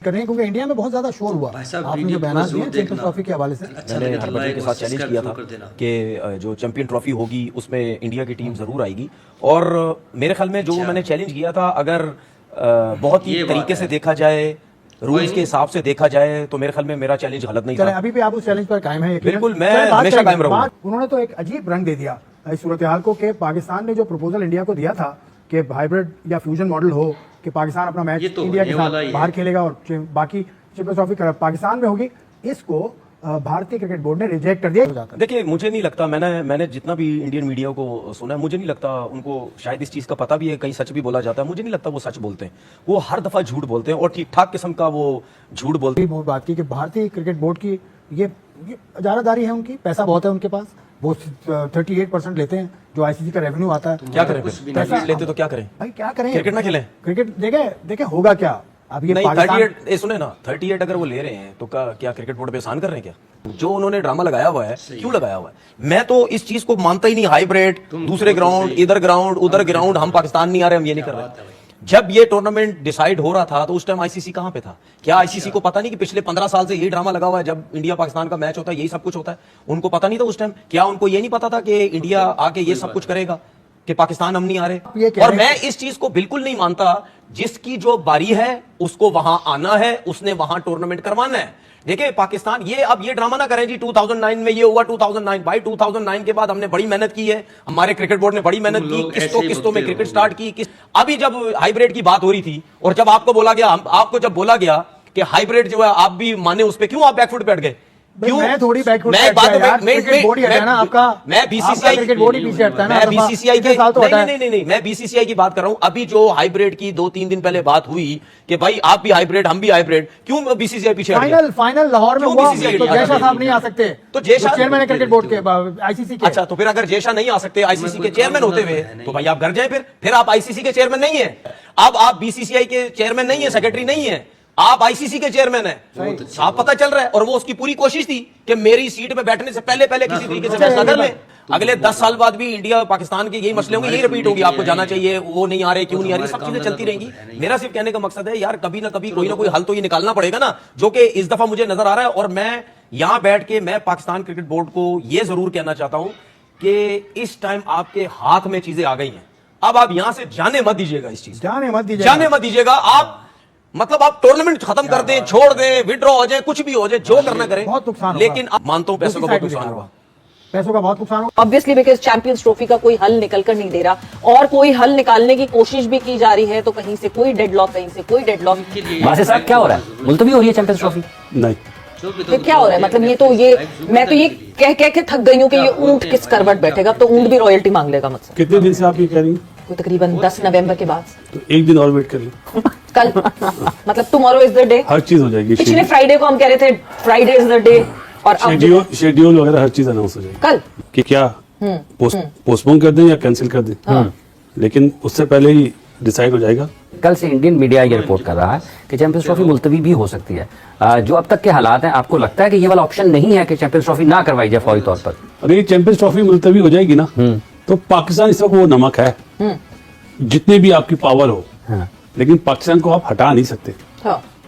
करें क्योंकि इंडिया में बहुत ज्यादा शोर हुआ। आपने जो बयान दिए चैंपियंस ट्रॉफी के हवाले से, मैंने हरभजन के साथ चैलेंज किया था कि जो चैंपियन ट्रॉफी होगी उसमें इंडिया की टीम जरूर आएगी, और मेरे ख्याल में जो मैंने चैलेंज किया था, अगर बहुत ही तरीके से देखा जाए, रूल्स के हिसाब से देखा जाए, तो मेरे ख्याल में मेरा चैलेंज गलत नहीं था। अभी भी आप उस चैलेंज पर कायम है? बिल्कुल, मैं हमेशा कायम रहूंगा। उन्होंने तो एक अजीब रंग दे दिया इस सूरत हाल को कि पाकिस्तान ने जो प्रपोजल इंडिया को दिया था कि हाइब्रिड या फ्यूजन मॉडल हो कि पाकिस्तान अपना मैच इंडिया के साथ बाहर खेलेगा और बाकी चैंपियंस ट्रॉफी पाकिस्तान में होगी, इसको भारतीय क्रिकेट बोर्ड ने रिजेक्ट कर दिया। देखिए, मुझे नहीं लगता, मैंने जितना भी इंडियन मीडिया को सुना है, मुझे नहीं लगता उनको शायद इस चीज का पता भी है, कहीं सच भी बोला जाता है, मुझे नहीं लगता वो सच बोलते हैं। वो हर दफा झूठ बोलते हैं और ठीक ठाक किस्म का वो झूठ बोलते हैं। बात की कि भारतीय क्रिकेट बोर्ड की ये इजारादारी है, उनकी पैसा बहुत है उनके पास, वो 38% लेते हैं जो आईसीसी का रेवेन्यू आता है। क्या करें पैसा लेते तो क्या करें भाई, क्या करें? क्रिकेट ना खेलें? क्रिकेट देखे होगा क्या अब ये नहीं, 38 सुने ना, 38 अगर वो ले रहे हैं तो क्या क्रिकेट बोर्ड पे एहसान कर रहे हैं क्या? जो उन्होंने ड्रामा लगाया हुआ है, क्यों लगाया हुआ है? मैं तो इस चीज को मानता ही नहीं। हाइब्रिड, दूसरे ग्राउंड, इधर ग्राउंड उधर ग्राउंड, हम पाकिस्तान नहीं आ रहे, हम ये नहीं कर रहे। जब ये टूर्नामेंट डिसाइड हो रहा था तो उस टाइम आईसीसी कहां पे था? क्या आईसीसी को पता नहीं कि पिछले 15 साल से यही ड्रामा लगा हुआ है? जब इंडिया पाकिस्तान का मैच होता है यही सब कुछ होता है। उनको पता नहीं था उस टाइम? क्या उनको ये नहीं पता था कि इंडिया आके ये सब कुछ करेगा, कि पाकिस्तान हम नहीं आ रहे? और मैं इस चीज को बिल्कुल नहीं मानता। जिसकी जो बारी है उसको वहां आना है, उसने वहां टूर्नामेंट करवाना है। देखिए, पाकिस्तान अब ये ड्रामा ना करें जी 2009 में ये हुआ, 2009 भाई 2009 के बाद हमने बड़ी मेहनत की है, हमारे क्रिकेट बोर्ड ने बड़ी मेहनत की, किस्तों में क्रिकेट स्टार्ट की। अभी जब हाइब्रिड की बात हो रही थी और जब आपको बोला गया कि हाइब्रिड जो है आप भी माने उस पे, क्यों आप बैकफुट पे अट गए? क्यों? मैं थोड़ी बैकफुट मैं बीसीसीआई की बात कर रहा हूं। अभी जो हाइब्रिड की 2-3 दिन पहले बात हुई कि भाई आप भी हाइब्रिड हम भी हाइब्रिड, क्यों बीसीसीआई पीछे? फाइनल लाहौर में हुआ तो जयशाह साहब नहीं आ सकते, तो जयशाह चेयरमैन है क्रिकेट बोर्ड के, आईसीसी के। अच्छा, तो फिर अगर जयशाह नहीं आ सकते आईसीसी के चेयरमैन होते हुए, तो भाई आप घर जाए। फिर आप आईसीसी के चेयरमैन नहीं है, अब आप बीसीसीआई के चेयरमैन नहीं है, सेक्रेटरी नहीं है, आप आईसीसी के चेयरमैन हैं। साफ पता चल रहा है। और वो उसकी पूरी कोशिश थी कि मेरी सीट पे बैठने से पहले किसी तरीके से फैसला कर ले। अगले 10 साल बाद भी इंडिया पाकिस्तान के यही मसले होंगे, यही रिपीट होगी। आपको जाना चाहिए, वो नहीं आ रहे, क्यों नहीं आ रही, सब चीजें चलती रहेंगी। मेरा सिर्फ कहने का मकसद है यार, कभी ना कभी कोई ना कोई हल तो ये निकालना पड़ेगा ना, जो कि इस दफा मुझे नजर आ रहा है। और मैं यहां बैठ के मैं पाकिस्तान क्रिकेट बोर्ड को यह जरूर कहना चाहता हूं कि इस टाइम आपके हाथ में चीजें आ गई हैं। अब आप यहां से जाने मत दीजिएगा, इस चीज जाने मत दीजिएगा। आप मतलब आप टूर्नामेंट खत्म कर दें, छोड़ दें, विड्रॉ हो जाए, कुछ भी हो जाए, जो करना करें, बहुत नुकसान। लेकिन अब मानता हूं पैसों का बहुत नुकसान हुआ, पैसों का बहुत नुकसान हुआ। ऑब्वियसली बिकॉज चैंपियंस ट्रॉफी का कोई हल निकल कर नहीं दे रहा, और कोई हल निकालने की कोशिश भी की जा रही है, तो कहीं से कोई डेडलॉक, कहीं से कोई डेडलॉक। वासे साहब, क्या हो रहा है? मुलतवी हो रही है चैंपियंस ट्रॉफी? नहीं, तो क्या हो रहा है? मतलब मैं तो ये कह के थक गई हूँ कि ये ऊंट किस करवट बैठेगा, तो ऊंट भी रॉयल्टी मांग लेगा मुझसे। कितने दिन से आप ये कह रही हैं? कोई तकरीबन 10 नवंबर के बाद। तो एक दिन और वेट कर ली। कल मतलब टुमारो इज द डे, हर चीज हो जाएगी। पिछले फ्राइडे को हम कह रहे थे फ्राइडे इज द डे, और अब शेड्यूल वगैरह हर चीज अनाउंस हो जाएगी कल कि क्या पोस्टपोन कर दें या कैंसिल कर दें। लेकिन उससे पहले ही डिसाइड हो जाएगा। कल से इंडियन मीडिया ये रिपोर्ट कर रहा है कि चैंपियंस ट्रॉफी मुलतवी भी हो सकती है। जो अब तक के हालात हैं, आपको लगता है कि ये वाला ऑप्शन नहीं है कि चैंपियंस ट्रॉफी ना करवाई जाए फौरी तौर पर? अगर ये चैंपियंस ट्रॉफी मुलतवी हो जाएगी ना, तो पाकिस्तान इस वक्त वो नमक है, जितने भी आपकी पावर हो, लेकिन पाकिस्तान को आप हटा नहीं सकते।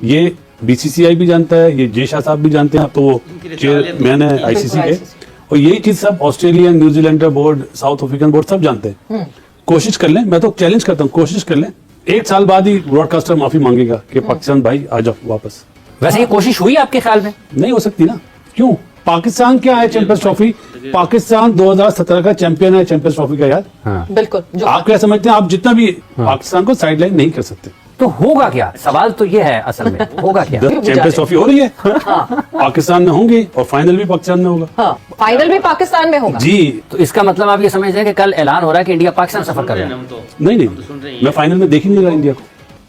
ये बीसीसीआई भी जानता है, ये जयशाह साहब भी जानते हैं, तो वो चेयरमैन है आईसीसी के, और यही चीज सब Australian, New Zealand board, south African board सब जानते हैं। कोशिश कर लें, मैं तो चैलेंज करता हूँ, कोशिश कर लें। 1 साल बाद ही ब्रॉडकास्टर माफी मांगेगा कि पाकिस्तान भाई आ जाओ वापस। वैसे ये कोशिश हुई आपके ख्याल में? नहीं हो सकती ना, क्यों? पाकिस्तान क्या है चैंपियंस ट्रॉफी? पाकिस्तान 2017 का चैंपियन है चैंपियंस ट्रॉफी का यार। बिल्कुल। आप क्या समझते हैं? आप जितना भी पाकिस्तान को साइडलाइन नहीं कर सकते। तो होगा क्या? सवाल तो ये है असल में, होगा क्या? चैंपियंस ट्रॉफी हो रही है, पाकिस्तान में होंगी, और फाइनल भी पाकिस्तान में होगा। फाइनल भी पाकिस्तान में होगा जी। तो इसका मतलब आप ये समझ रहे हैं कि कल ऐलान हो रहा है कि इंडिया पाकिस्तान सफर कर रहा है? नहीं, मैं फाइनल में देख ही नहीं रहा इंडिया को।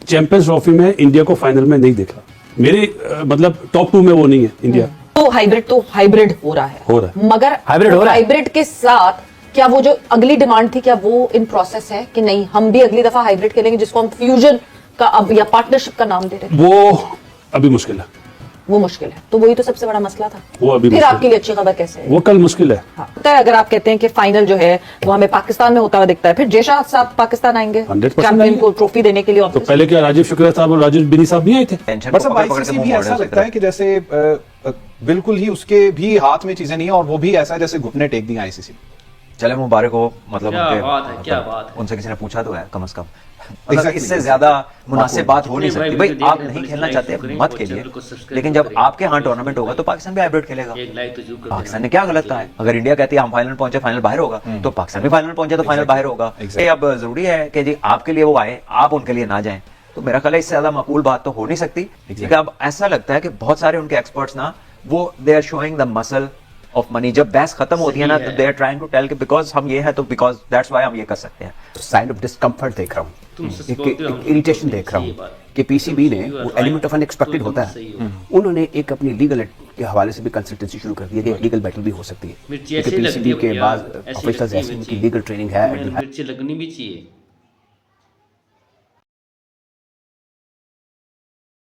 चैंपियंस ट्रॉफी में इंडिया को फाइनल में नहीं देखा। मेरे मतलब टॉप 2 में वो नहीं है इंडिया। तो हाइब्रिड हो रहा है, मगर हाइब्रिड के साथ क्या वो जो अगली डिमांड थी, क्या वो इन प्रोसेस है कि नहीं हम भी अगली दफा हाइब्रिड खेलेंगे, जिसको हम फ्यूजन का अब या पार्टनरशिप का नाम दे रहे हैं? वो अभी मुश्किल है। वो मुश्किल है। तो वही तो सबसे बड़ा मसला था। वो अभी फिर मुश्किल आपके लिए अच्छी खबर कैसे है? वो कल मुश्किल है। हाँ। तो अगर आप कहते हैं कि फाइनल जो है वो हमें पाकिस्तान में होता हुआ दिखता है, फिर जयशाह साहब पाकिस्तान आएंगे 100% चैंपियन आएंगे। को ट्रॉफी देने के लिए तो ऑफिस। पहले क्या राजीव शुक्ला साहब और राजेश बिनी साहब नहीं आए थे? बट सब आईसीसी भी ऐसा लगता है कि जैसे बिल्कुल ही उसके भी हाथ में चीजें नहीं है और वो भी ऐसा है जैसे घुटने टेक दिए आईसीसी। चले मुबारक हो, मतलब क्या उनके बात है, क्या मतलब बात है। उनसे किसी ने पूछा तो है कम से कम। मतलब इससे ज्यादा मुनासिब बात हो नहीं सकती। भाई आप नहीं खेलना चाहते मत खेलिए, लेकिन जब आपके यहाँ टूर्नामेंट होगा तो पाकिस्तान भी हाइब्रिड खेलेगा। पाकिस्तान ने क्या गलत कहा है? अगर इंडिया कहती है हम फाइनल पहुंचे, फाइनल बाहर होगा, तो पाकिस्तान भी फाइनल पहुंचे तो फाइनल बाहर होगा। ये अब जरूरी है कि जी आपके लिए वो आए, आप उनके लिए ना जाएं। तो मेरा ख्याल है इससे ज्यादा मकबूल बात तो हो नहीं सकती। लेकिन अब ऐसा लगता है कि बहुत सारे उनके एक्सपर्ट्स ना वो they are showing the muscle of money. जब बहस खत्म होती है ना तो they are trying to tell कि बिकॉज हम ये है तो बिकॉज दैट्स व्हाई हम ये कर सकते हैं। साइड ऑफ डिस्कम्फर्ट देख रहा हूँ, एक इरिटेशन देख रहा हूँ कि पीसीबी ने वो एलिमेंट ऑफ अनएक्सपेक्टेड होता है, उन्होंने एक अपनी लीगल के हवाले से भी कंसल्टेंसी शुरू कर दी है कि लीगल बैटल भी हो सकती है, क्योंकि पीसीबी के बाद ऑफिसर्स ऐसे उनकी लीगल ट्रेनिंग है। मिर्ची लगनी भी चाहिए।